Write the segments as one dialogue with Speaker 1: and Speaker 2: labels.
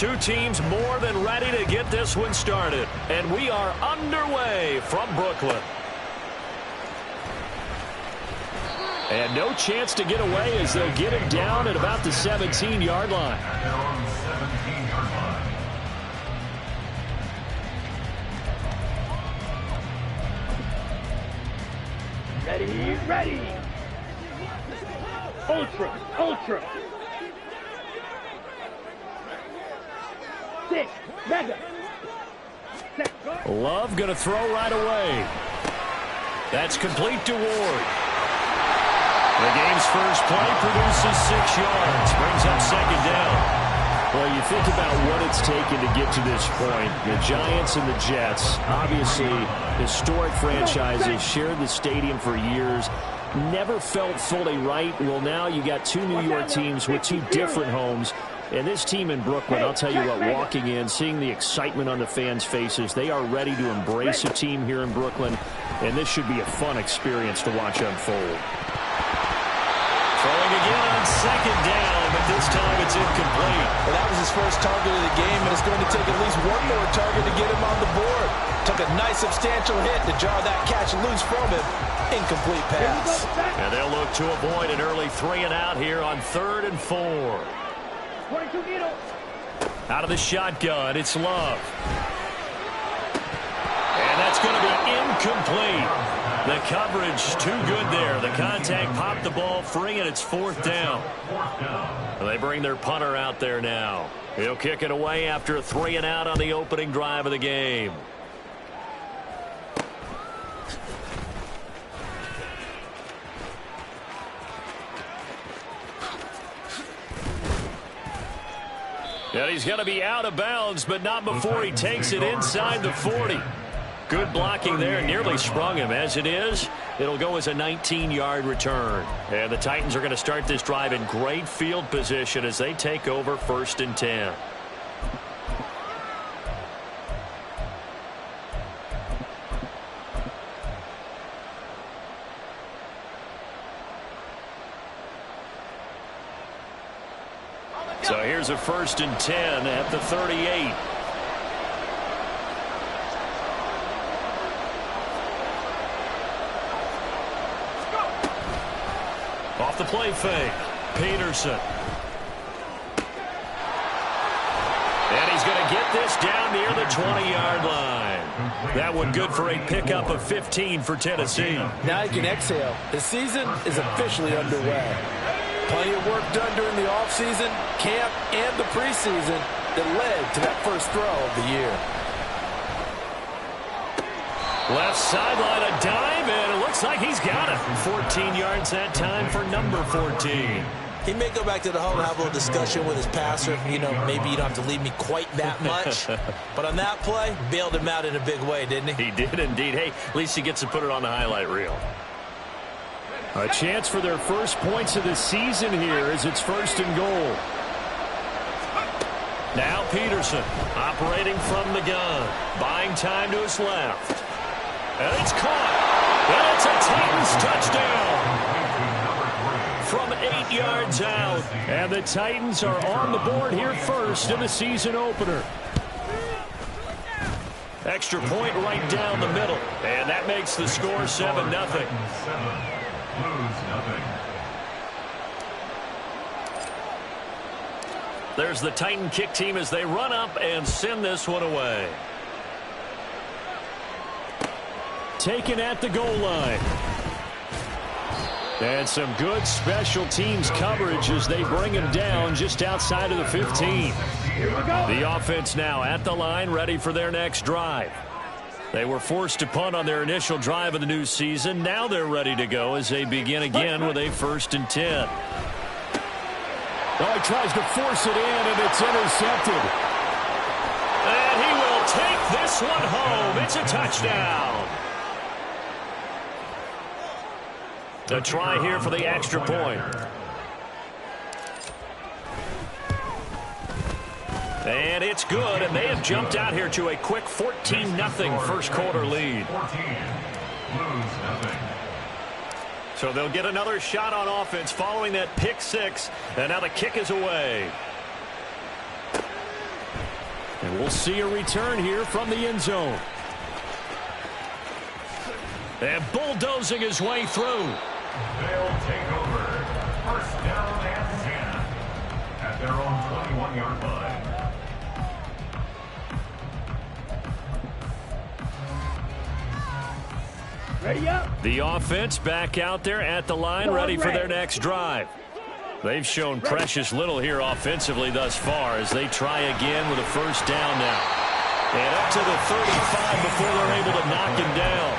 Speaker 1: two teams more than ready to get this one started. And we are underway from Brooklyn. And no chance to get away as they'll get him down at about the 17-yard line.
Speaker 2: Ready. Ultra. 6, mega.
Speaker 1: Love going to throw right away. That's complete to Ward. The game's first play produces 6 yards. Brings up second down. Well, you think about what it's taken to get to this point. The Giants and the Jets, obviously historic franchises, shared the stadium for years, never felt fully right. Well, now you got two New York teams with two different homes. And this team in Brooklyn, I'll tell you what, walking in, seeing the excitement on the fans' faces, they are ready to embrace a team here in Brooklyn, and this should be a fun experience to watch unfold. Throwing again on second down, but this time it's incomplete.
Speaker 3: Well, that was his first target of the game, and it's going to take at least one more target to get him on the board. Took a nice substantial hit to jar that catch loose from him. Incomplete pass.
Speaker 1: And they'll look to avoid an early 3-and-out here on 3rd and 4.
Speaker 2: 22 needle.
Speaker 1: Out of the shotgun, it's Love. And that's going to be incomplete. The coverage too good there. The contact popped the ball free, and it's 4th down. They bring their punter out there now. He'll kick it away after a 3-and-out on the opening drive of the game. And he's going to be out of bounds, but not before he takes it inside the 40. Good blocking there, nearly sprung him. As it is, it'll go as a 19-yard return. And the Titans are going to start this drive in great field position as they take over 1st and 10. So here's a 1st and 10 at the 38. Off the play fake, Peterson. And he's going to get this down near the 20-yard line. That one good for a pickup of 15 for Tennessee.
Speaker 3: Now you can exhale. The season is officially underway. Plenty of work done during the offseason, camp, and the preseason that led to that first throw of the year.
Speaker 1: Left sideline, a dive, and it looks like he's got it. 14 yards that time for number 14.
Speaker 3: He may go back to the home and have a little discussion with his passer. You know, maybe you don't have to leave me quite that much. But on that play, bailed him out in a big way, didn't he?
Speaker 1: He did indeed. Hey, at least he gets to put it on the highlight reel. A chance for their first points of the season here as it's 1st and goal. Now Peterson operating from the gun, buying time to his left. And it's caught. And it's a Titans touchdown from 8 yards out. And the Titans are on the board here first in the season opener. Extra point right down the middle. And that makes the score 7-0. There's the Titan kick team as they run up and send this one away. Taken at the goal line. And some good special teams coverage as they bring him down just outside of the 15. The offense now at the line, ready for their next drive. They were forced to punt on their initial drive of the new season. Now they're ready to go as they begin again with a 1st and 10. Oh, he tries to force it in, and it's intercepted. And he will take this one home. It's a touchdown. A try here for the extra point. And it's good, and they have jumped out here to a quick 14-0 first quarter lead. So they'll get another shot on offense following that pick six, and now the kick is away. And we'll see a return here from the end zone. And bulldozing his way through.
Speaker 4: They'll take over. First down and 10 at their own 21-yard line.
Speaker 2: Ready up.
Speaker 1: The offense back out there at the line, ready for their next drive. They've shown precious little here offensively thus far as they try again with a first down now. And up to the 35 before they're able to knock him down.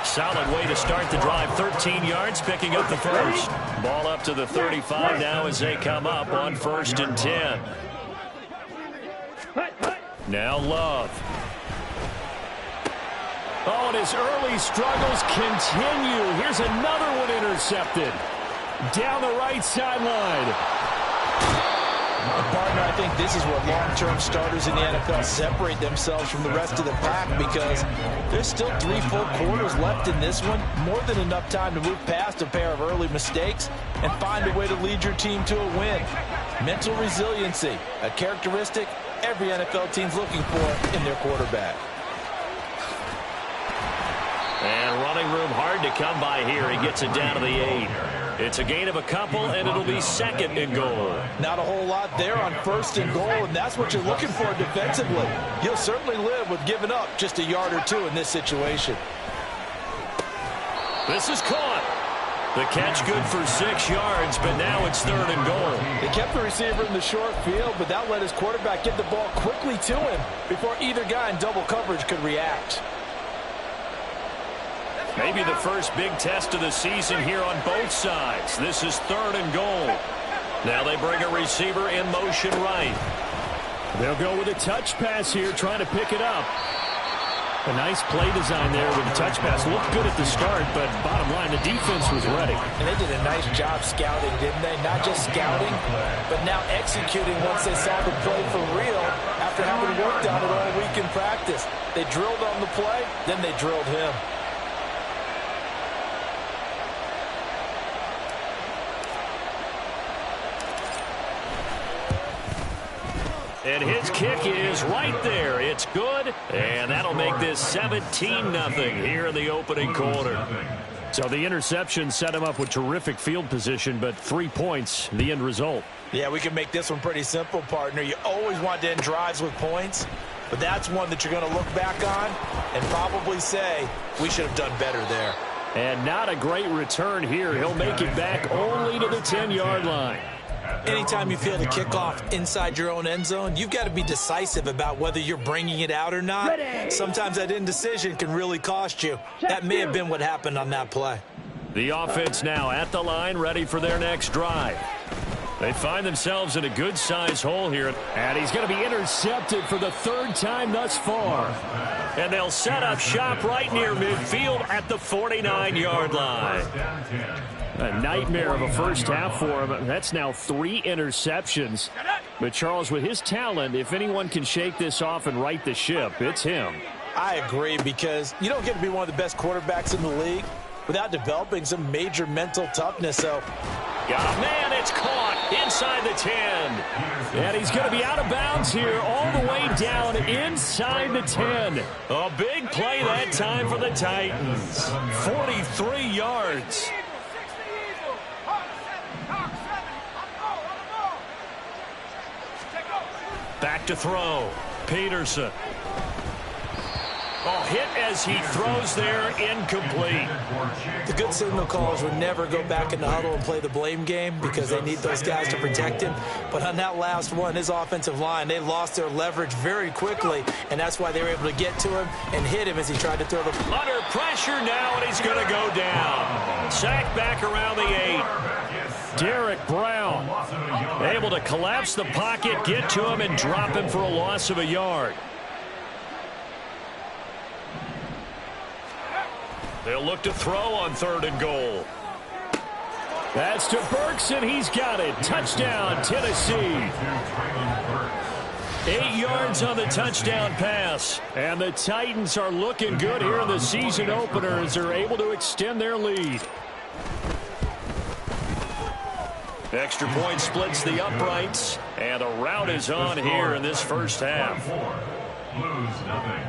Speaker 1: Solid way to start the drive. 13 yards, picking up the first. Ball up to the 35 now as they come up on 1st and 10. Now Love. Oh, and his early struggles continue. Here's another one intercepted. Down the right sideline.
Speaker 3: Partner, I think this is where long-term starters in the NFL separate themselves from the rest of the pack because there's still 3 full quarters left in this one. More than enough time to move past a pair of early mistakes and find a way to lead your team to a win. Mental resiliency, a characteristic every NFL team's looking for in their quarterback.
Speaker 1: And running room hard to come by here. He gets it down to the 8. It's a gain of a couple, and it'll be 2nd and goal.
Speaker 3: Not a whole lot there on 1st and goal, and that's what you're looking for defensively. You'll certainly live with giving up just a yard or 2 in this situation.
Speaker 1: This is caught. The catch good for 6 yards, but now it's 3rd and goal.
Speaker 3: They kept the receiver in the short field, but that let his quarterback get the ball quickly to him before either guy in double coverage could react.
Speaker 1: Maybe the first big test of the season here on both sides. This is 3rd and goal. Now they bring a receiver in motion right. They'll go with a touch pass here, trying to pick it up. A nice play design there with the touch pass. Looked good at the start, but bottom line, the defense was ready.
Speaker 3: And they did a nice job scouting, didn't they? Not just scouting, but now executing once they saw the play for real after having worked on it all week in practice. They drilled on the play, then they drilled him.
Speaker 1: And his kick is right there. It's good, and that'll make this 17-0 here in the opening quarter. So the interception set him up with terrific field position, but 3 points, the end result.
Speaker 3: Yeah, we can make this one pretty simple, partner. You always want to end drives with points, but that's one that you're going to look back on and probably say, we should have done better there.
Speaker 1: And not a great return here. He'll make it back only to the 10-yard line.
Speaker 3: Anytime you feel the kickoff inside your own end zone, you've got to be decisive about whether you're bringing it out or not.
Speaker 2: Ready.
Speaker 3: Sometimes that indecision can really cost you. That may have been what happened on that play.
Speaker 1: The offense now at the line, ready for their next drive. They find themselves in a good-sized hole here. And he's going to be intercepted for the 3rd time thus far. And they'll set up shop right near midfield at the 49-yard line. A nightmare of a first half for him. That's now 3 interceptions. But, Charles, with his talent, if anyone can shake this off and right the ship, it's him.
Speaker 3: I agree, because you don't get to be one of the best quarterbacks in the league without developing some major mental toughness. So,
Speaker 1: got a man. It's caught inside the 10. And he's going to be out of bounds here all the way down inside the 10. A big play that time for the Titans. 43 yards. Back to throw. Peterson. Oh, hit as he throws there, incomplete.
Speaker 3: The good signal callers would never go back in the huddle and play the blame game because they need those guys to protect him. But on that last one, his offensive line, they lost their leverage very quickly, and that's why they were able to get to him and hit him as he tried to throw the...
Speaker 1: Under pressure now, and he's going to go down. Sacked back around the 8. Derek Brown able to collapse the pocket, get to him, and drop him for a loss of a yard. They'll look to throw on 3rd and goal. That's to Burks, and he's got it. Touchdown, Tennessee. 8 yards on the touchdown pass. And the Titans are looking good here in the season opener as they're able to extend their lead. Extra point splits the uprights, and a rout is on here in this first half.
Speaker 4: Blues nothing.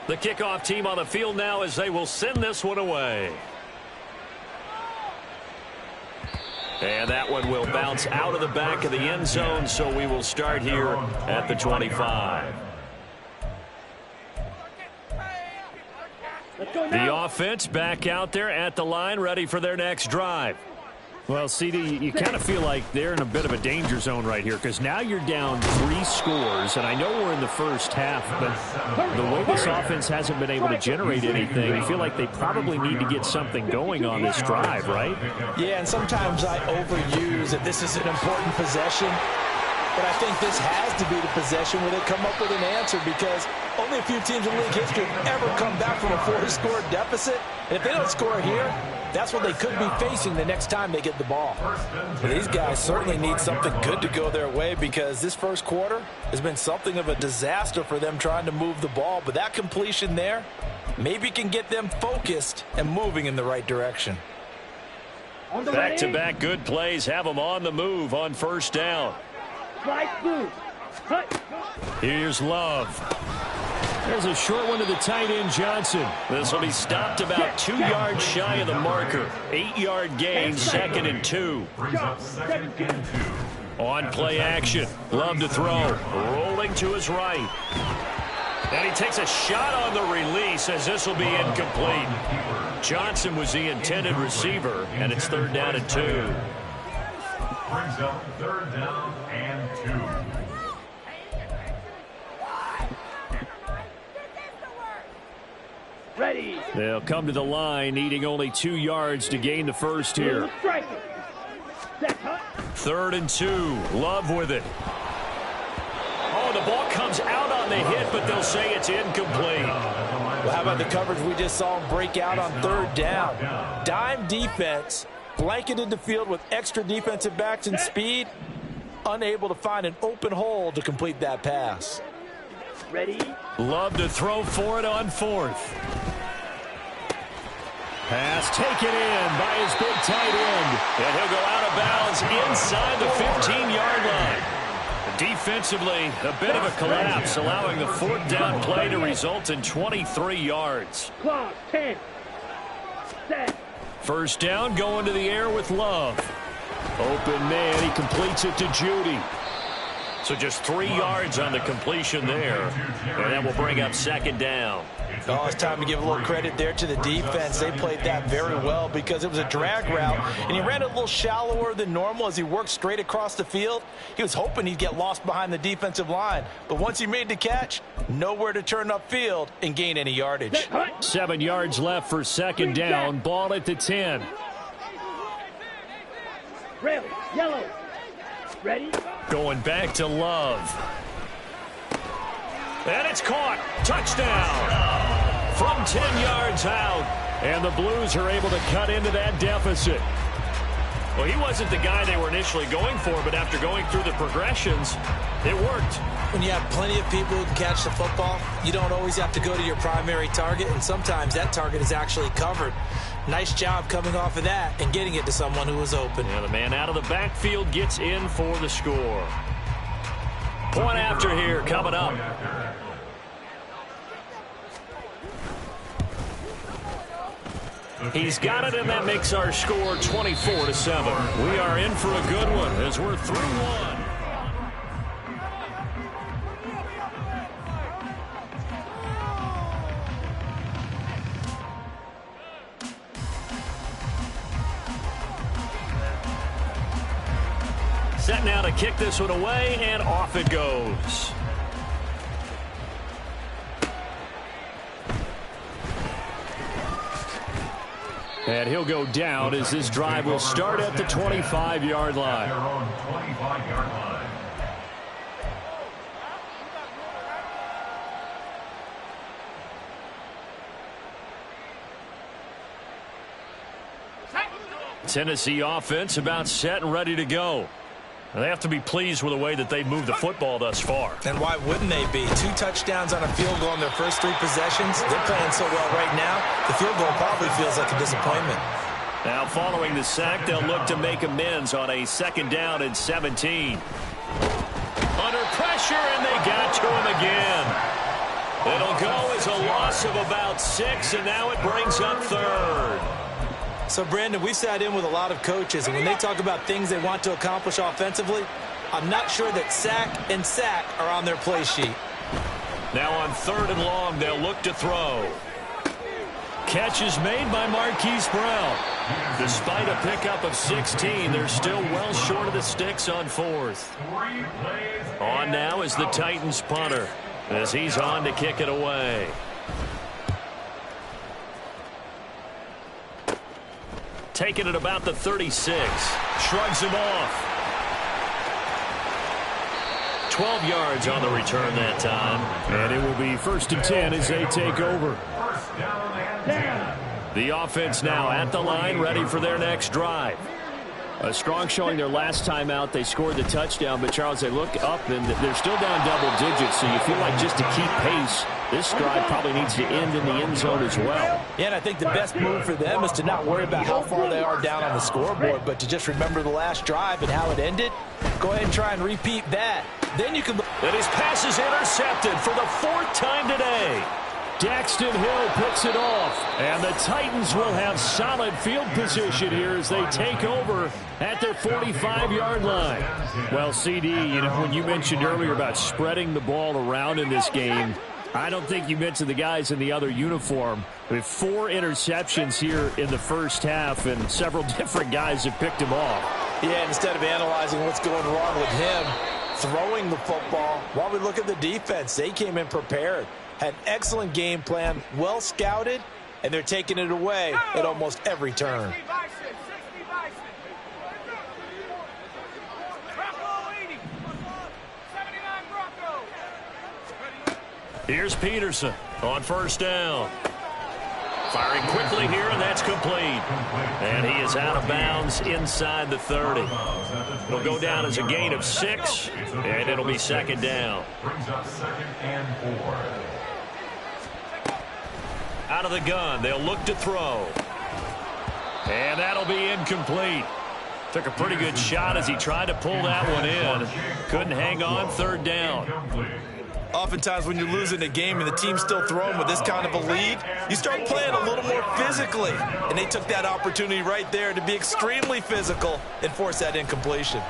Speaker 1: The kickoff team on the field now as they will send this one away. And that one will bounce out of the back of the end zone, so we will start here at the 25. The offense back out there at the line, ready for their next drive.
Speaker 5: Well, CD, you kind of feel like they're in a bit of a danger zone right here because now you're down 3 scores, and I know we're in the first half, but the way this offense hasn't been able to generate anything, you feel like they probably need to get something going on this drive, right?
Speaker 3: Yeah, and sometimes I overuse that this is an important possession, but I think this has to be the possession where they come up with an answer because only a few teams in league history have ever come back from a 4-score deficit. And if they don't score here, that's what they could be facing the next time they get the ball. But these guys certainly need something good to go their way because this first quarter has been something of a disaster for them trying to move the ball. But that completion there maybe can get them focused and moving in the right direction.
Speaker 1: Back-to-back good plays have them on the move on first down. Here's Love. There's a short one to the tight end, Johnson. This will be stopped about 2 yards shy of the marker. 8-yard gain, 2nd and 2. On play action. Love to throw. Rolling to his right. And he takes a shot on the release as this will be incomplete. Johnson was the intended receiver, and it's 3rd down and 2.
Speaker 4: Brings up 3rd down and 2.
Speaker 2: Ready.
Speaker 5: They'll come to the line, needing only 2 yards to gain the first here.
Speaker 1: 3rd and 2. Love with it. Oh, the ball comes out on the hit, but they'll say it's incomplete.
Speaker 3: Well, how about the coverage we just saw break out on 3rd down? Dime defense, blanketed the field with extra defensive backs and speed, unable to find an open hole to complete that pass.
Speaker 2: Ready.
Speaker 1: Love to throw for it on 4th. Pass taken in by his big tight end. And he'll go out of bounds inside the 15-yard line. Defensively, a bit of a collapse, allowing the 4th down play to result in 23 yards.
Speaker 2: Clock, 10. Set.
Speaker 1: First down, going to the air with Love. Open man, he completes it to Judy. So just 3 yards on the completion there. And that will bring up 2nd down.
Speaker 3: Oh, it's time to give a little credit there to the defense. They played that very well because it was a drag route, and he ran a little shallower than normal as he worked straight across the field. He was hoping he'd get lost behind the defensive line, but once he made the catch, nowhere to turn upfield and gain any yardage.
Speaker 5: 7 yards left for 2nd down. Ball at the 10.
Speaker 2: Rail, yellow. Ready.
Speaker 1: Going back to Love. And it's caught. Touchdown. From 10 yards out. And the Blues are able to cut into that deficit. Well, he wasn't the guy they were initially going for, but after going through the progressions, it worked.
Speaker 3: When you have plenty of people who can catch the football, you don't always have to go to your primary target, and sometimes that target is actually covered. Nice job coming off of that and getting it to someone who was open.
Speaker 1: Yeah, the man out of the backfield gets in for the score. Point after here coming up. He's got it, and that makes our score 24-7. We are in for a good one as we're through one. Set now to kick this one away, and off it goes. And he'll go down as this drive will start at the 25-yard line. Tennessee offense about set and ready to go. They have to be pleased with the way that they've moved the football thus far.
Speaker 3: And why wouldn't they be? 2 touchdowns on a field goal in their first 3 possessions. They're playing so well right now, the field goal probably feels like a disappointment.
Speaker 1: Now following the sack, they'll look to make amends on a 2nd down and 17. Under pressure, and they got to him again. It'll go as a loss of about 6, and now it brings up 3rd.
Speaker 3: So, Brandon, we've sat in with a lot of coaches, and when they talk about things they want to accomplish offensively, I'm not sure that sack and sack are on their play sheet.
Speaker 1: Now on 3rd and long, they'll look to throw. Catch is made by Marquise Brown. Despite a pickup of 16, they're still well short of the sticks on 4th. On now is the Titans punter, as he's on to kick it away. Taking it about the 36. Shrugs him off. 12 yards on the return that time.
Speaker 5: And it will be 1st and 10 as they take over.
Speaker 1: The offense now at the line, ready for their next drive.
Speaker 5: A strong showing their last time out. They scored the touchdown, but, Charles, they look up, and they're still down double digits, so you feel like just to keep pace, this drive probably needs to end in the end zone as well.
Speaker 3: Yeah, and I think the best move for them is to not worry about how far they are down on the scoreboard, but to just remember the last drive and how it ended. Go ahead and try and repeat that. Then you can...
Speaker 1: And his pass is intercepted for the 4th time today.
Speaker 5: Daxton Hill picks it off, and the Titans will have solid field position here as they take over at their 45-yard line. Well, CD, you know, when you mentioned earlier about spreading the ball around in this game, I don't think you mentioned the guys in the other uniform. With 4 interceptions here in the first half, and several different guys have picked him off.
Speaker 3: Yeah, instead of analyzing what's going wrong with him, throwing the football, while we look at the defense, they came in prepared. Had an excellent game plan, well scouted, and they're taking it away at almost every turn.
Speaker 1: Here's Peterson on 1st down. Firing quickly here, and that's complete. And he is out of bounds inside the 30. It'll go down as a gain of 6, and it'll be 2nd down.
Speaker 4: Brings up 2nd and 4.
Speaker 1: Out of the gun, they'll look to throw. And that'll be incomplete. Took a pretty good shot as he tried to pull that one in. Couldn't hang on, 3rd down.
Speaker 3: Oftentimes when you're losing a game and the team's still throwing with this kind of a lead, you start playing a little more physically. And they took that opportunity right there to be extremely physical and force that incompletion.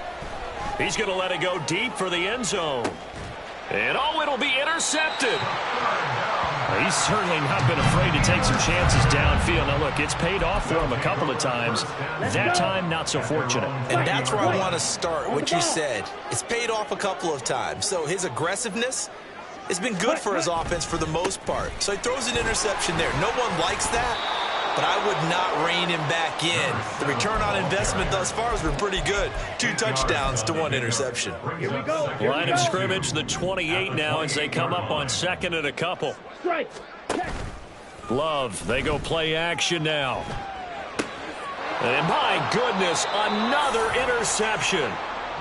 Speaker 1: He's going to let it go deep for the end zone. And oh, it'll be intercepted. He's certainly not been afraid to take some chances downfield. Now, look, it's paid off for him a couple of times. That time, not so fortunate.
Speaker 3: And that's where I want to start, what you said. It's paid off a couple of times. So his aggressiveness has been good for his offense for the most part. So he throws an interception there. No one likes that, but I would not rein him back in. The return on investment thus far has been pretty good. 2 touchdowns to 1 interception.
Speaker 2: Here we go.
Speaker 1: Line of scrimmage, the 28 now as they come up on 2nd and a couple.
Speaker 2: Strike. Check.
Speaker 1: Love, they go play action now. And my goodness, another interception.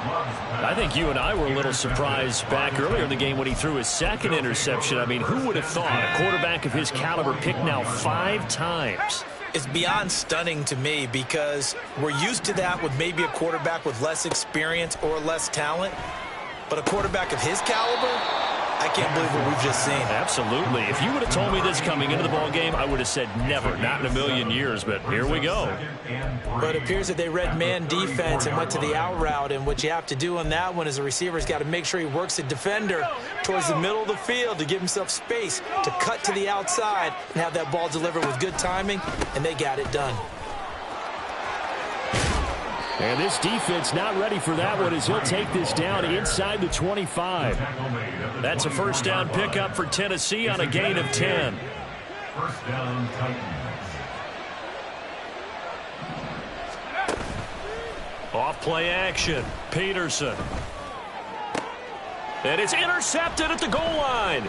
Speaker 1: I think you and I were a little surprised back earlier in the game when he threw his 2nd interception. I mean, who would have thought a quarterback of his caliber picked now 5 times?
Speaker 3: It's beyond stunning to me because we're used to that with maybe a quarterback with less experience or less talent. But a quarterback of his caliber, I can't believe what we've just seen.
Speaker 1: Absolutely. If you would have told me this coming into the ball game, I would have said never, not in a million years. But here we go.
Speaker 3: But it appears that they read man defense and went to the out route. And what you have to do on that one is a receiver's got to make sure he works the defender towards the middle of the field to give himself space to cut to the outside and have that ball delivered with good timing. And they got it done.
Speaker 5: And this defense not ready for that one as he'll take this down inside the 25.
Speaker 1: That's a 1st down pickup for Tennessee on a gain of 10.
Speaker 4: 1st down, Titans.
Speaker 1: Off play action, Peterson. And it's intercepted at the goal line.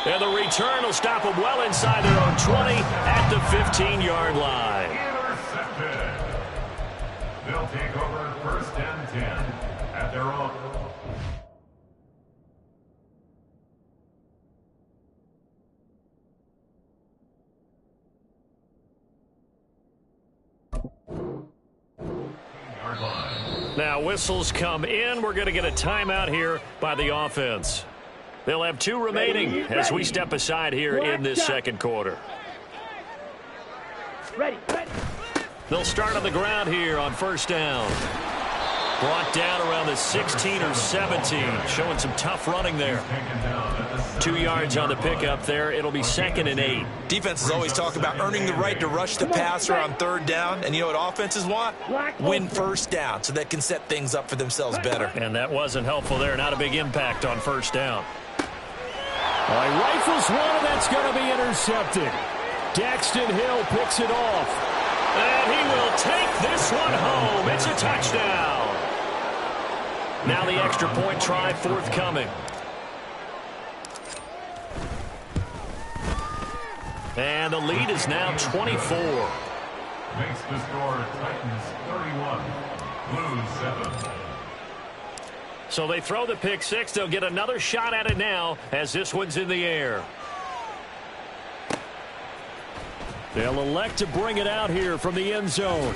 Speaker 1: And the return will stop them well inside their own 20 at the 15-yard line.
Speaker 4: They'll take over 1st and 10 at their own.
Speaker 5: Now whistles come in. We're going to get a timeout here by the offense. They'll have 2 remaining as we step aside here in this second quarter.
Speaker 2: Ready.
Speaker 5: They'll start on the ground here on first down. Brought down around the 16 or 17, showing some tough running there. 2 yards on the pickup there. It'll be 2nd and 8.
Speaker 3: Defenses always talk about earning the right to rush the passer on 3rd down. And you know what offenses want? Win first down so they can set things up for themselves better.
Speaker 5: And that wasn't helpful there. Not a big impact on first down. All right, rifles one, and that's going to be intercepted. Daxton Hill picks it off. And he will take this one home. It's a touchdown. Now the extra point try forthcoming. And the lead is now 24.
Speaker 4: Makes the score Titans 31, Blues 7.
Speaker 5: So they throw the pick six. They'll get another shot at it now as this one's in the air. They'll elect to bring it out here from the end zone.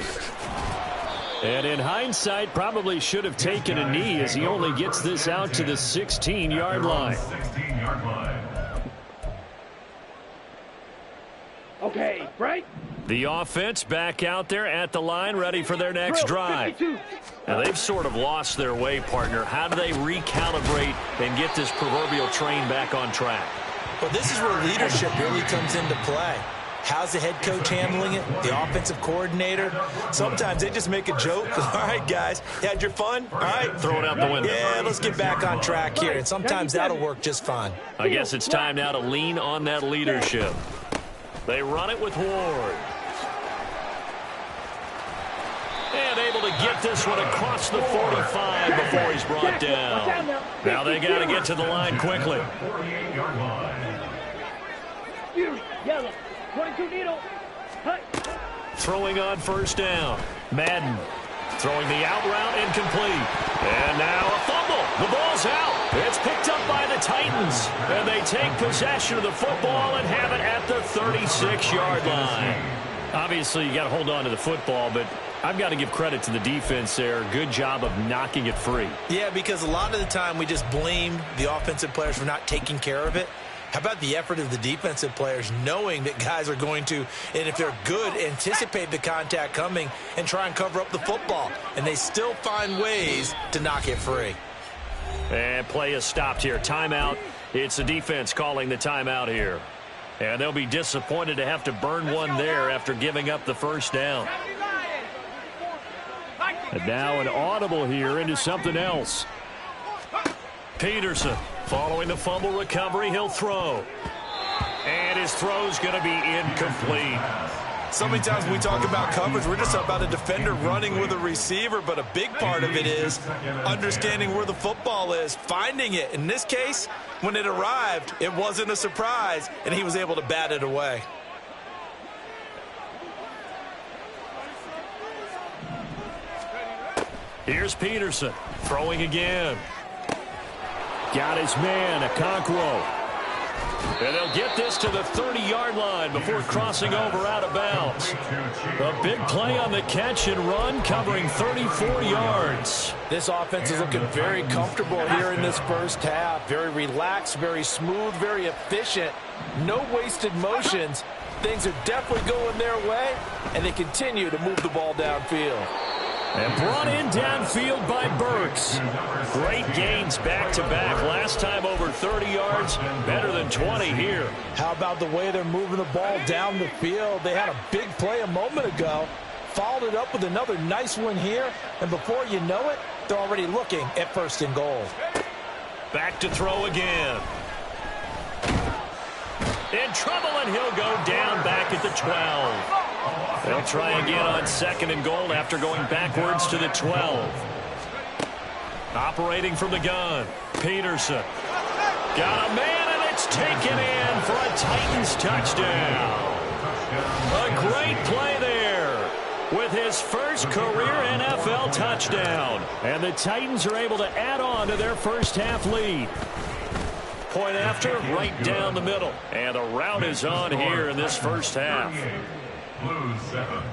Speaker 5: And in hindsight, probably should have taken a knee as he only gets this out to the 16-yard line.
Speaker 4: 16-yard line.
Speaker 2: Okay, right?
Speaker 5: The offense back out there at the line, ready for their next drive. Now, they've sort of lost their way, partner. How do they recalibrate and get this proverbial train back on track?
Speaker 3: Well, this is where leadership really comes into play. How's the head coach handling it? The offensive coordinator? Sometimes they just make a joke. All right, guys, you had your fun? All right.
Speaker 5: Throw it out the window.
Speaker 3: Yeah, let's get back on track here. And sometimes that'll work just fine.
Speaker 5: I guess it's time now to lean on that leadership. They run it with Ward. And able to get this one across the 45 before he's brought down. Now they got to get to the line quickly.
Speaker 4: 48-yard line.
Speaker 2: Yellow. 22 needle.
Speaker 5: Throwing on first down. Madden throwing the out route incomplete. And now a fumble. The ball's out. It's picked up by the Titans. And they take possession of the football and have it at the 36-yard line. Obviously, you got to hold on to the football, but I've got to give credit to the defense there. Good job of knocking it free.
Speaker 3: Yeah, because a lot of the time we just blame the offensive players for not taking care of it. How about the effort of the defensive players knowing that guys are going to, and if they're good, anticipate the contact coming and try and cover up the football. And they still find ways to knock it free.
Speaker 5: And play is stopped here. Timeout. It's the defense calling the timeout here. And they'll be disappointed to have to burn one there after giving up the first down. And now an audible here into something else. Peterson following the fumble recovery. He'll throw. And his throw's going to be incomplete.
Speaker 3: So many times when we talk about coverage, we're just about a defender running with a receiver, but a big part of it is understanding where the football is, finding it. In this case, when it arrived, it wasn't a surprise, and he was able to bat it away.
Speaker 5: Here's Peterson throwing again. Got his man, Okonkwo. And they'll get this to the 30-yard line before crossing over out of bounds. A big play on the catch and run, covering 34 yards.
Speaker 3: This offense is looking very comfortable here in this first half. Very relaxed, very smooth, very efficient. No wasted motions. Things are definitely going their way, and they continue to move the ball downfield.
Speaker 5: And brought in downfield by Burks. Great gains back-to-back. Last time over 30 yards, better than 20 here.
Speaker 3: How about the way they're moving the ball down the field? They had a big play a moment ago, followed it up with another nice one here, and before you know it, they're already looking at 1st and goal.
Speaker 5: Back to throw again. In trouble, and he'll go down back at the 12. They'll try again on 2nd and goal after going backwards to the 12. Operating from the gun, Peterson. Got a man, and it's taken in for a Titans touchdown. A great play there with his first career NFL touchdown. And the Titans are able to add on to their first half lead. Point after, right down the middle. And the route is on here in this first half.
Speaker 4: Blues 7.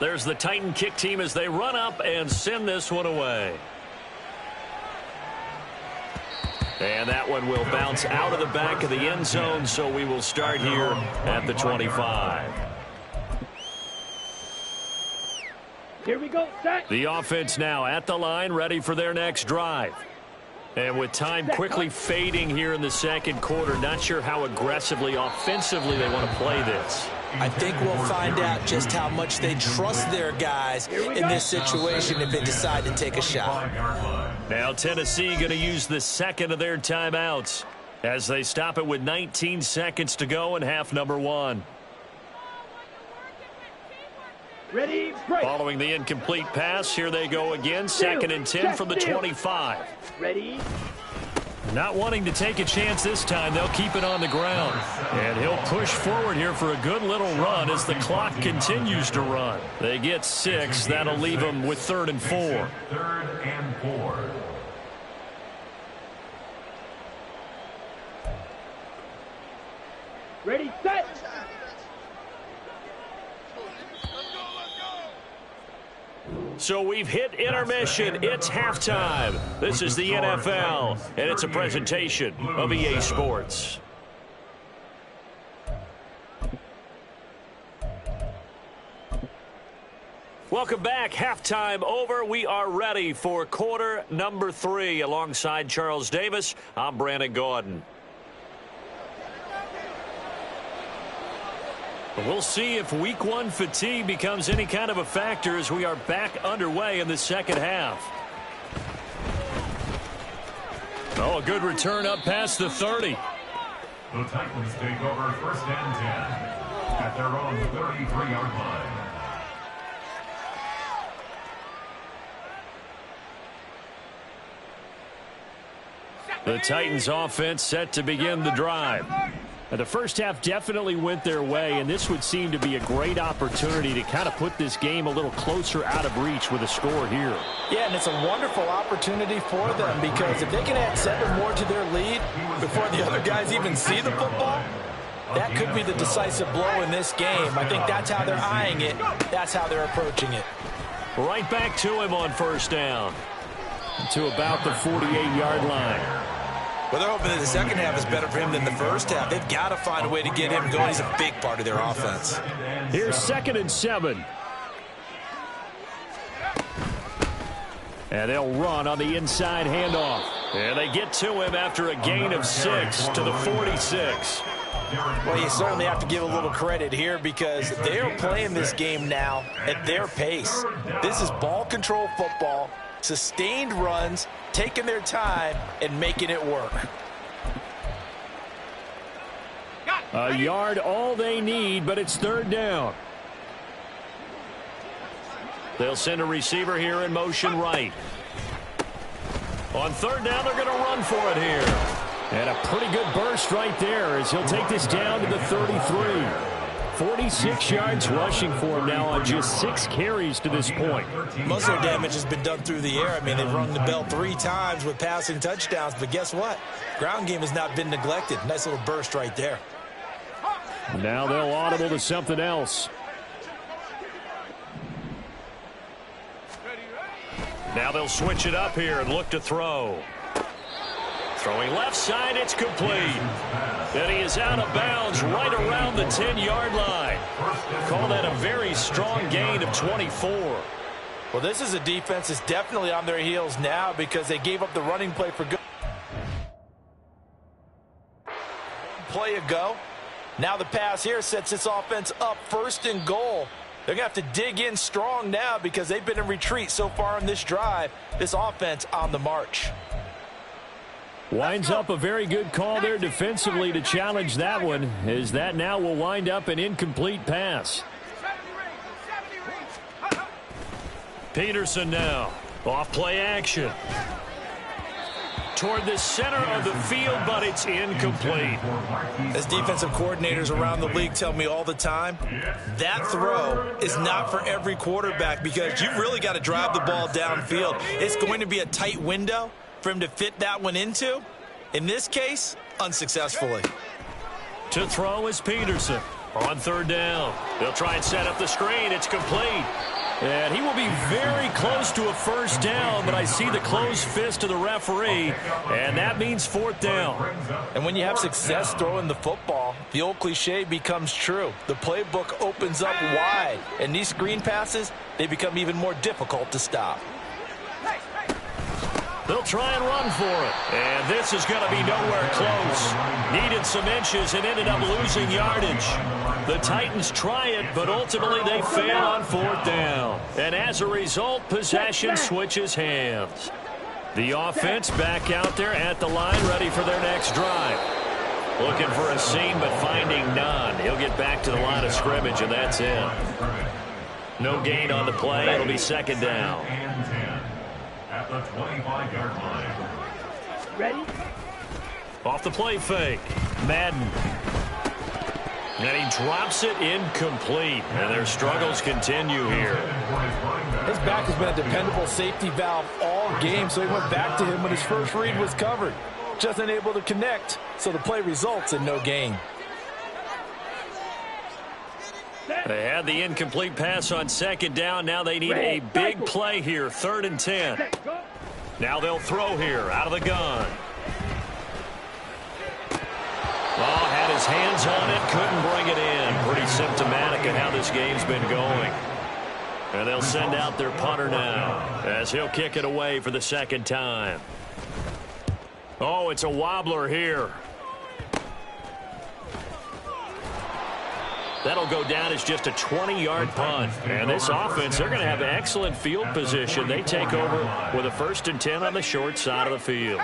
Speaker 1: There's the Titan kick team as they run up and send this one away. And that one will bounce out of the back of the end zone, so we will start here at the 25.
Speaker 2: Here we go, set.
Speaker 1: The offense now at the line, ready for their next drive. And with time quickly fading here in the second quarter, not sure how aggressively, offensively they want to play this.
Speaker 3: I think we'll find out just how much they trust their guys in this situation if they decide to take a shot.
Speaker 1: Now Tennessee going to use the second of their timeouts as they stop it with 19 seconds to go in half number 1.
Speaker 2: Ready, break.
Speaker 1: Following the incomplete pass, here they go again, 2nd and 10 from the 25.
Speaker 2: Ready.
Speaker 1: Not wanting to take a chance this time, they'll keep it on the ground. And he'll push forward here for a good little run as the clock continues to run. They get 6. That'll leave them with 3rd and 4.
Speaker 4: 3rd and 4.
Speaker 2: Ready, set.
Speaker 1: So we've hit intermission. It's halftime. This is the NFL, and it's a presentation of EA Sports. Welcome back. Halftime over. We are ready for quarter number 3. Alongside Charles Davis, I'm Brandon Gordon. We'll see if week 1 fatigue becomes any kind of a factor as we are back underway in the second half. Oh, a good return up past the 30.
Speaker 4: The Titans take over 1st and 10 at their own 33-yard line.
Speaker 1: The Titans offense set to begin the drive.
Speaker 5: The first half definitely went their way, and this would seem to be a great opportunity to kind of put this game a little closer out of reach with a score here.
Speaker 3: Yeah, and it's a wonderful opportunity for them because if they can add 7 more to their lead before the other guys even see the football, that could be the decisive blow in this game. I think that's how they're eyeing it. That's how they're approaching it.
Speaker 1: Right back to him on 1st down.
Speaker 5: To about the 48-yard line.
Speaker 3: Well, they're hoping that the second half is better for him than the first half. They've got to find a way to get him going. He's a big part of their offense.
Speaker 5: Here's 2nd and 7. And they'll run on the inside handoff.
Speaker 1: And they get to him after a gain of 6 to the 46.
Speaker 3: Well, you certainly have to give a little credit here because they are playing this game now at their pace. This is ball control football, sustained runs, taking their time and making it work.
Speaker 5: A yard all they need, but it's 3rd down.
Speaker 1: They'll send a receiver here in motion right. On 3rd down, they're going to run for it here.
Speaker 5: And a pretty good burst right there as he'll take this down to the 33. 46 yards rushing for him now on just 6 carries to this point.
Speaker 3: Most of their damage has been done through the air. I mean, they've rung the bell 3 times with passing touchdowns, but guess what? Ground game has not been neglected. Nice little burst right there.
Speaker 5: Now they'll audible to something else.
Speaker 1: Now they'll switch it up here and look to throw. Throwing left side, it's complete. And he is out of bounds right around the 10-yard line. Call that a very strong gain of 24.
Speaker 3: Well, this is a defense that's definitely on their heels now because they gave up the running play for good. Play a go. Now the pass here sets this offense up 1st and goal. They're going to have to dig in strong now because they've been in retreat so far in this drive. This offense on the march.
Speaker 5: Winds up a very good call there defensively to challenge that one, as that now will wind up an incomplete pass.
Speaker 1: Peterson now. Off play action. Toward the center of the field, but it's incomplete.
Speaker 3: As defensive coordinators around the league tell me all the time, that throw is not for every quarterback because you've really got to drive the ball downfield. It's going to be a tight window for him to fit that one into. In this case, unsuccessfully.
Speaker 1: To throw is Peterson. On third down, they'll try and set up the screen. It's complete. And he will be very close to a first down, but I see the closed fist of the referee, and that means fourth down.
Speaker 3: And when you have success throwing the football, the old cliche becomes true. The playbook opens up wide, and these screen passes, they become even more difficult to stop.
Speaker 1: They'll try and run for it. And this is going to be nowhere close. Needed some inches and ended up losing yardage. The Titans try it, but ultimately they fail on fourth down. And as a result, possession switches hands. The offense back out there at the line, ready for their next drive. Looking for a seam, but finding none. He'll get back to the line of scrimmage, and that's it. No gain on the play. It'll be second down.
Speaker 4: At the 25-yard line.
Speaker 2: Ready?
Speaker 1: Off the play fake. Madden. And he drops it incomplete. And their struggles continue here.
Speaker 3: His back has been a dependable safety valve all game, so he went back to him when his first read was covered. Just unable to connect, so the play results in no gain.
Speaker 1: They had the incomplete pass on second down. Now they need a big play here. 3rd and 10. Now they'll throw here out of the gun. Oh, had his hands on it. Couldn't bring it in. Pretty symptomatic of how this game's been going. And they'll send out their punter now as he'll kick it away for the second time. Oh, it's a wobbler here. That'll go down as just a 20-yard punt. And this offense, they're going to have excellent field position. They take over with a 1st and 10 on the short side of the field.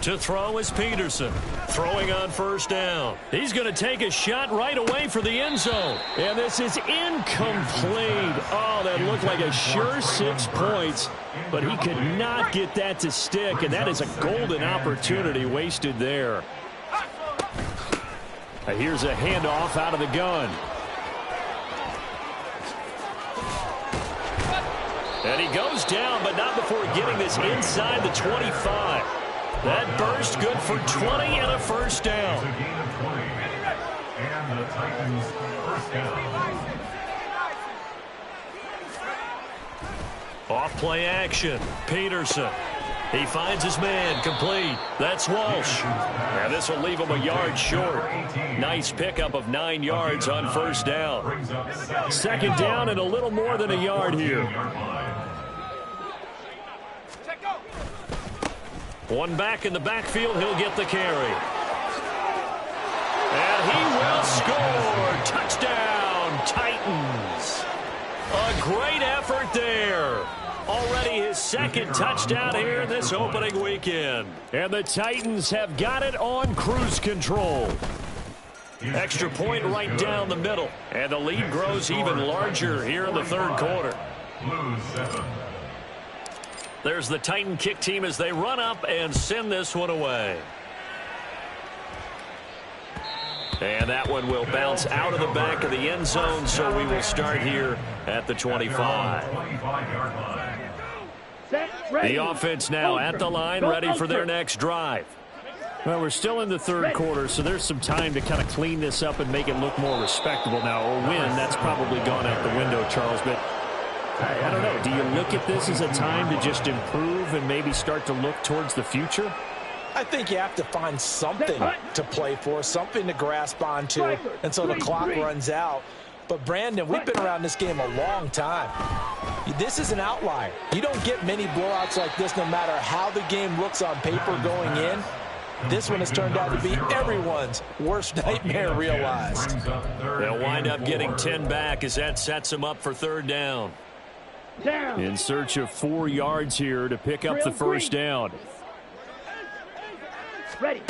Speaker 1: To throw is Peterson. Throwing on first down. He's going to take a shot right away for the end zone. And this is incomplete. Oh, that looked like a sure 6 points. But he could not get that to stick, and that is a golden opportunity wasted there. Here's a handoff out of the gun. And he goes down, but not before getting this inside the 25. That burst good for 20 and a first down.
Speaker 4: And the Titans first down.
Speaker 1: Off play action. Peterson. He finds his man. Complete. That's Walsh. And this will leave him a yard short. Nice pickup of 9 yards on first down. Second down and a little more than a yard here. One back in the backfield. He'll get the carry. And he will score. Touchdown, Titans. A great effort there. Already his second touchdown here this opening weekend. And the Titans have got it on cruise control. Extra point right down the middle. And the lead grows even larger here in the third quarter. There's the Titan kick team as they run up and send this one away. And that one will bounce out of the back of the end zone, so we will start here at the 25. The offense now at the line, ready for their next drive. Well, we're still in the third quarter, so there's some time to kind of clean this up and make it look more respectable now. Or win, that's probably gone out the window, Charles. But I don't know. Do you look at this as a time to just improve and maybe start to look towards the future?
Speaker 3: I think you have to find something to play for, something to grasp onto until the clock runs out. But, Brandon, we've been around this game a long time. This is an outlier. You don't get many blowouts like this no matter how the game looks on paper going in. This one has turned out to be everyone's worst nightmare realized.
Speaker 1: They'll wind up getting 10 back as that sets them up for third down. In search of 4 yards here to pick up the first down.
Speaker 2: Ready.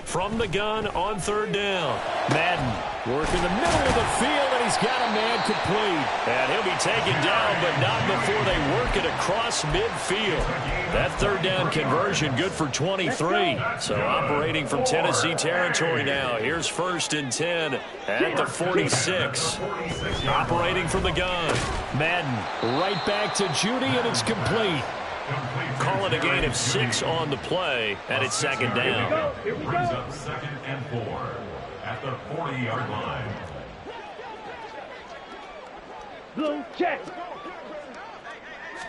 Speaker 1: From the gun on third down. Madden working the middle of the field, and he's got a man complete. And he'll be taken down, but not before they work it across midfield. That third down conversion good for 23. So operating from Tennessee territory now. Here's 1st and 10 at the 46. Operating from the gun. Madden right back to Judy, and it's complete.
Speaker 5: Call it a gain of 6 on the play, and it's second down.
Speaker 2: Here we go.
Speaker 4: Brings up 2nd and 4 at the 40-yard line.
Speaker 2: Blue check.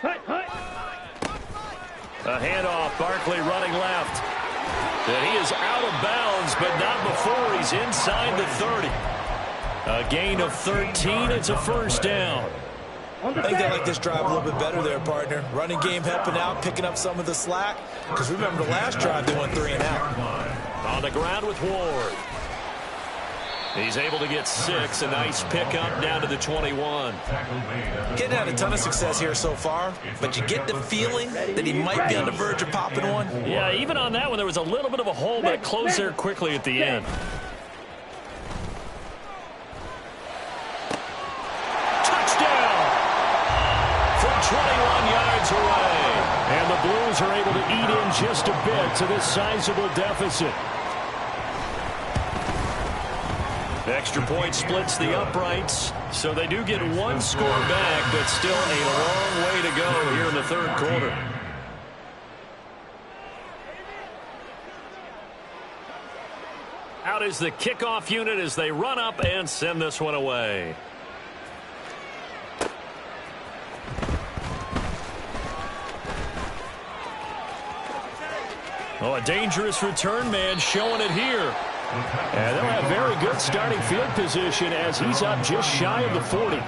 Speaker 2: Hut, hut.
Speaker 5: A handoff, Barkley running left. And he is out of bounds, but not before he's inside the 30. A gain of 13, it's a first down.
Speaker 3: I think they like this drive a little bit better there, partner. Running game helping out, picking up some of the slack. Because remember the last drive, they went 3 and out.
Speaker 5: On the ground with Ward. He's able to get 6. A nice pickup down to the 21.
Speaker 3: Getting had a ton of success here so far, but you get the feeling that he might be on the verge of popping one.
Speaker 5: Yeah, even on that one, there was a little bit of a hole, but it closed there quickly at the end. Touchdown! From 21 yards away. And the Blues are able to eat in just a bit to this sizable deficit. The extra point splits the uprights, so they do get 1 score back, but still a long way to go here in the third quarter. Out is the kickoff unit as they run up and send this one away. Oh, a dangerous return man showing it here. And they'll have very good starting field position as he's up just shy of the 40.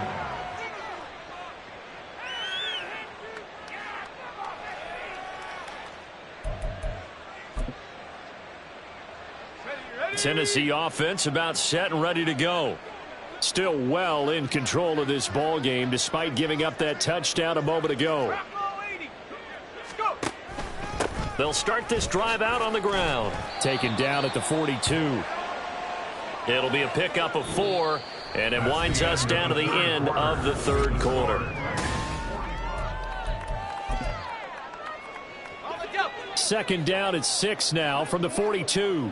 Speaker 5: Tennessee offense about set and ready to go. Still well in control of this ball game despite giving up that touchdown a moment ago. They'll start this drive out on the ground. Taken down at the 42. It'll be a pickup of 4, and it winds us down to the end of the third quarter. Second down at 6 now from the 42.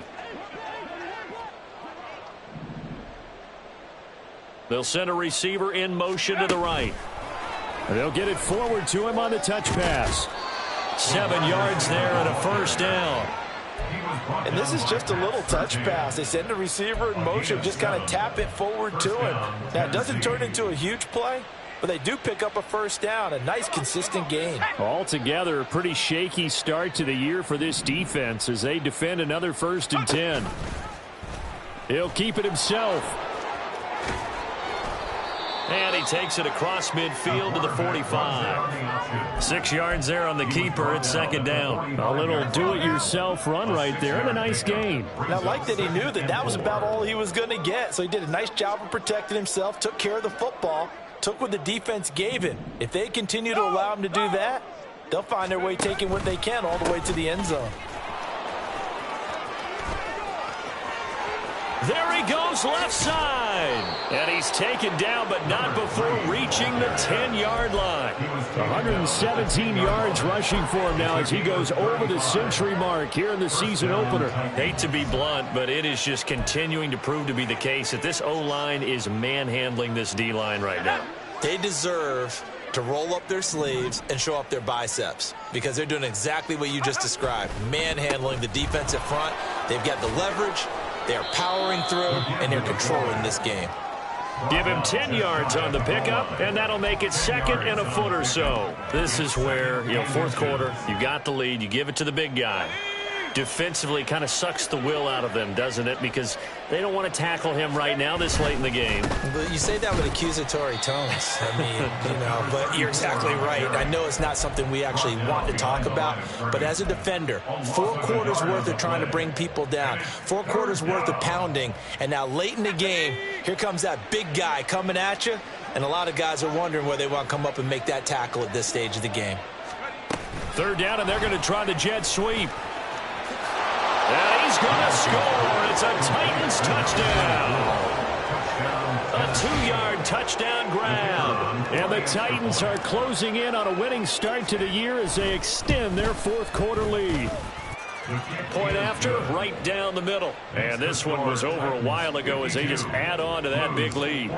Speaker 5: They'll send a receiver in motion to the right. They'll get it forward to him on the touch pass. 7 yards there and a first down.
Speaker 3: And this is just a little touch pass. They send a receiver in motion, just kind of tap it forward to him. Now, it doesn't turn into a huge play, but they do pick up a first down. A nice, consistent gain.
Speaker 5: Altogether, a pretty shaky start to the year for this defense as they defend another 1st and 10. He'll keep it himself. And he takes it across midfield to the 45. 6 yards there on the keeper at second down. A little do-it-yourself run right there and a nice gain.
Speaker 3: And I like that he knew that that was about all he was going to get. So he did a nice job of protecting himself, took care of the football, took what the defense gave him. If they continue to allow him to do that, they'll find their way taking what they can all the way to the end zone.
Speaker 5: There he goes left side. And he's taken down, but not before reaching the 10-yard line. 117 yards rushing for him now as he goes over the century mark here in the season opener. Hate to be blunt, but it is just continuing to prove to be the case that this O-line is manhandling this D-line right now.
Speaker 3: They deserve to roll up their sleeves and show up their biceps because they're doing exactly what you just described, manhandling the defensive front. They've got the leverage. They're powering through, and they're controlling this game.
Speaker 5: Give him 10 yards on the pickup, and that'll make it 2nd and a foot or so. This is where, fourth quarter, you got the lead, you give it to the big guy. Defensively kind of sucks the will out of them, doesn't it? Because they don't want to tackle him right now this late in the game.
Speaker 3: But you say that with accusatory tones. I mean, but you're exactly right. I know it's not something we actually want to talk about, but as a defender, 4 quarters worth of trying to bring people down, 4 quarters worth of pounding, and now late in the game, here comes that big guy coming at you, and a lot of guys are wondering where they want to come up and make that tackle at this stage of the game.
Speaker 5: 3rd down, and they're going to try the jet sweep. And he's going to score. It's a Titans touchdown. A 2-yard touchdown grab. And the Titans are closing in on a winning start to the year as they extend their 4th quarter lead. Point after, right down the middle. And this one was over a while ago as they just add on to that big lead.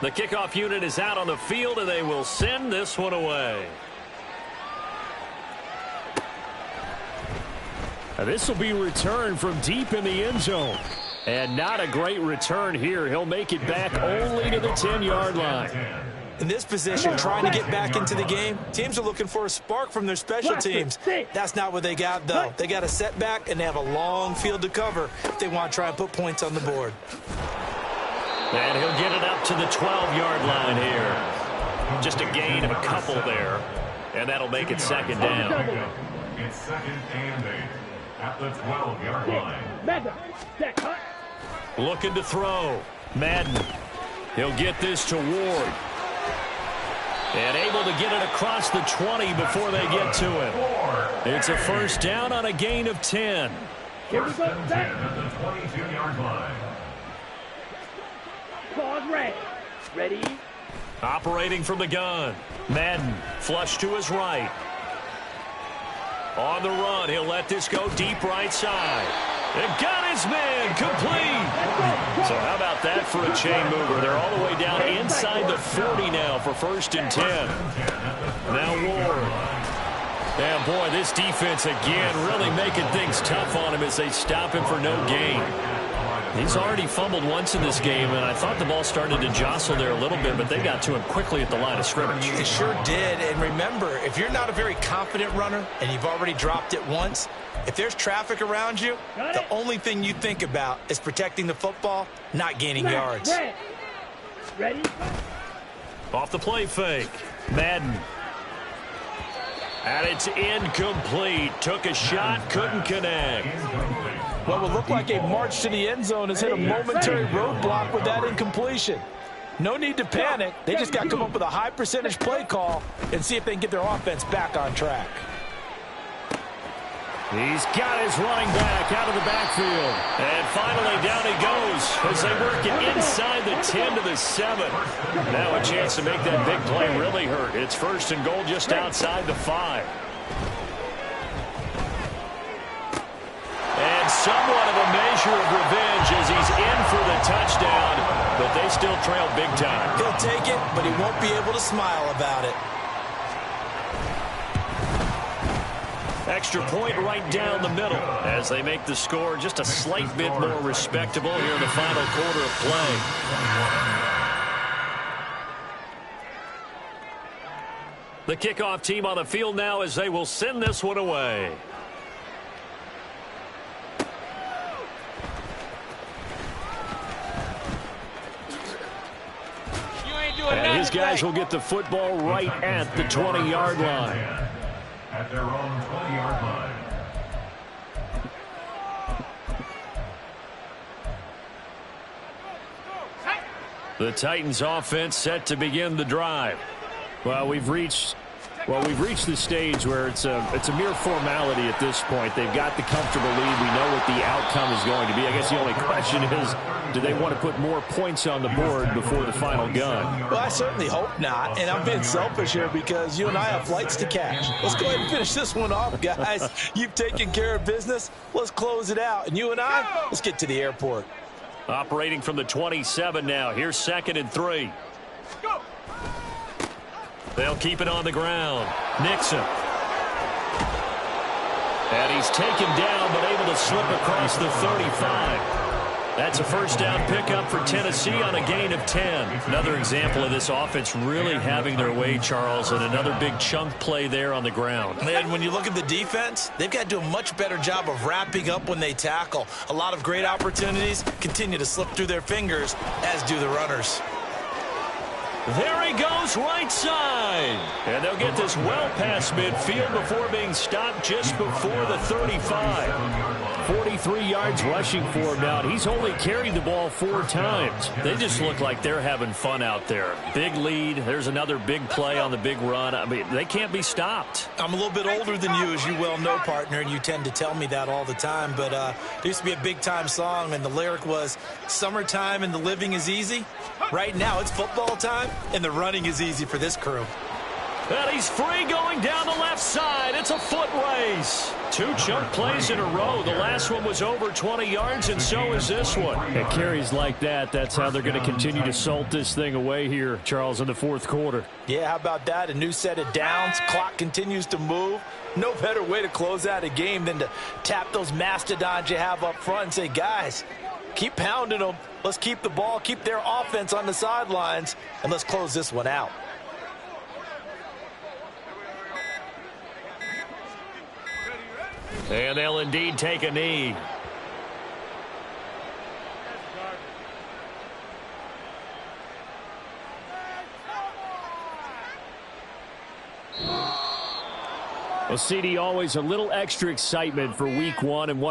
Speaker 5: The kickoff unit is out on the field, and they will send this one away. This will be returned from deep in the end zone. And not a great return here. He'll make it back only to the 10-yard line.
Speaker 3: In this position, trying to get back into the game, teams are looking for a spark from their special teams. That's not what they got, though. They got a setback, and they have a long field to cover if they want to try and put points on the board.
Speaker 5: And he'll get it up to the 12-yard line here. Just a gain of a couple there. And that'll make it second down.
Speaker 4: It's second and 8 at the 12-yard line.
Speaker 5: Looking to throw. Madden. He'll get this to Ward. And able to get it across the 20 before they get to him. It's a first down on a gain of 10.
Speaker 4: First and 10 at the 22-yard line.
Speaker 2: Pause red. Ready?
Speaker 5: Operating from the gun. Madden flush to his right. On the run, he'll let this go deep right side. And got his man complete. So how about that for a chain mover? They're all the way down inside the 40 now for first and 10. Now Ward. And boy, this defense again really making things tough on him as they stop him for no gain. He's already fumbled once in this game, and I thought the ball started to jostle there a little bit, but they got to him quickly at the line of scrimmage.
Speaker 3: It sure did, and remember, if you're not a very confident runner and you've already dropped it once, if there's traffic around you, the only thing you think about is protecting the football, not gaining yards.
Speaker 2: Ready?
Speaker 5: Off the play fake. Madden. And it's incomplete. Took a shot, couldn't connect.
Speaker 3: What would look like a march to the end zone has hit a momentary roadblock with that incompletion. No need to panic. They just got to come up with a high percentage play call and see if they can get their offense back on track.
Speaker 5: He's got his running back out of the backfield. And finally down he goes as they work it inside the 10 to the 7. Now a chance to make that big play really hurt. It's first and goal just outside the 5. And somewhat of a measure of revenge as he's in for the touchdown, but they still trail big time.
Speaker 3: He'll take it, but he won't be able to smile about it.
Speaker 5: Extra point right down the middle as they make the score just a slight bit more respectable here in the final quarter of play. The kickoff team on the field now as they will send this one away. And his guys will get the football right at the 20-yard line.
Speaker 4: At their own 20-yard line.
Speaker 5: The Titans offense set to begin the drive. Well, we've reached the stage where it's a mere formality at this point. They've got the comfortable lead. We know what the outcome is going to be. I guess the only question is, do they want to put more points on the board before the final gun?
Speaker 3: Well, I certainly hope not, and I'm being selfish here because you and I have flights to catch. Let's go ahead and finish this one off, guys. You've taken care of business. Let's close it out, and you and I, let's get to the airport.
Speaker 5: Operating from the 27 now. Here's second and 3.
Speaker 2: Go.
Speaker 5: They'll keep it on the ground. Nixon. And he's taken down, but able to slip across the 35. That's a first down pickup for Tennessee on a gain of 10. Another example of this offense really having their way, Charles, and another big chunk play there on the ground.
Speaker 3: And when you look at the defense, they've got to do a much better job of wrapping up when they tackle. A lot of great opportunities continue to slip through their fingers, as do the runners.
Speaker 5: There he goes, right side. And they'll get this well past midfield before being stopped just before the 35. 43 yards rushing for him now. He's only carried the ball 4 times. They just look like they're having fun out there. Big lead. There's another big play on the big run. I mean, they can't be stopped.
Speaker 3: I'm a little bit older than you, as you well know, partner, and you tend to tell me that all the time. But there used to be a big-time song, and the lyric was, "Summertime and the living is easy." Right now, it's football time, and the running is easy for this crew.
Speaker 1: And he's free going down the left side. It's a foot race. 2 chunk plays in a row. The last one was over 20 yards, and so is this one.
Speaker 5: And carries like that, that's how they're going to continue to salt this thing away here, Charles, in the fourth quarter.
Speaker 3: Yeah, how about that? A new set of downs. Clock continues to move. No better way to close out a game than to tap those mastodons you have up front and say, guys, keep pounding them. Let's keep the ball, keep their offense on the sidelines, and let's close this one out.
Speaker 1: And they'll indeed take a knee.
Speaker 5: Well, CD, always a little extra excitement for week one and one.